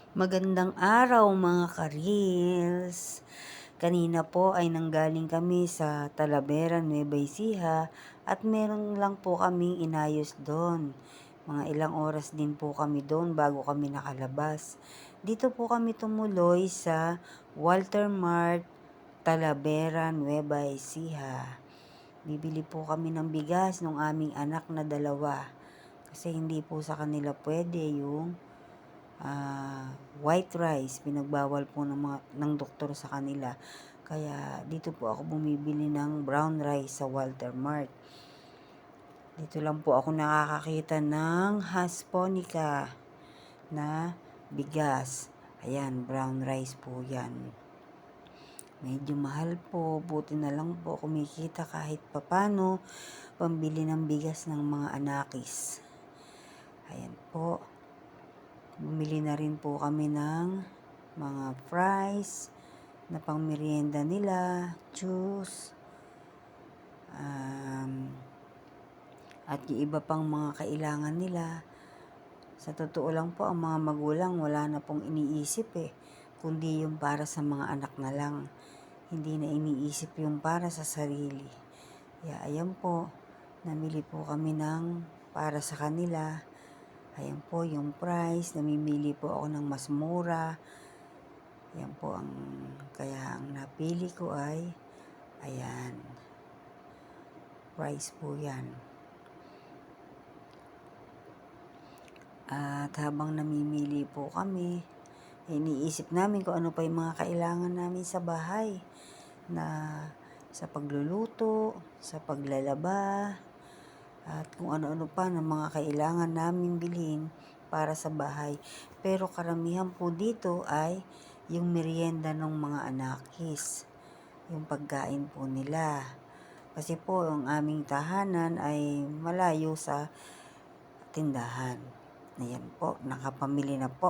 Magandang araw mga ka-reels. Kanina po ay nanggaling kami sa Talavera, Nueva Ecija at meron lang po kaming inayos doon. Mga ilang oras din po kami doon bago kami nakalabas. Dito po kami tumuloy sa Walter Mart, Talavera, Nueva Ecija. Bibili po kami ng bigas ng aming anak na dalawa. Kasi hindi po sa kanila pwede yung white rice, pinagbawal po ng doktor sa kanila. Kaya dito po ako bumibili ng brown rice sa Walter Mart. Dito lang po ako nakakakita ng Hasponica na bigas. Ayan, brown rice po yan. Medyo mahal po, buti na lang po kumikita kahit papano pambili ng bigas ng mga anakis. Ayan po. Bumili na rin po kami ng mga fries na pang merienda nila, juice, at yung iba pang mga kailangan nila. Sa totoo lang po, ang mga magulang wala na pong iniisip kundi yung para sa mga anak na lang. Hindi na iniisip yung para sa sarili. Kaya ayan po, namili po kami ng para sa kanila. Ayan po yung price, namimili po ako ng mas mura. Ayan po kaya ang napili ko ay, ayan, price po yan. At habang namimili po kami, iniisip namin kung ano pa yung mga kailangan namin sa bahay na sa pagluluto, sa paglalaba, at kung ano-ano pa ng mga kailangan namin bilhin para sa bahay. Pero karamihan po dito ay yung merienda ng mga anakis, yung pagkain po nila. Kasi po ang aming tahanan ay malayo sa tindahan. Ayan po, nakapamili na po.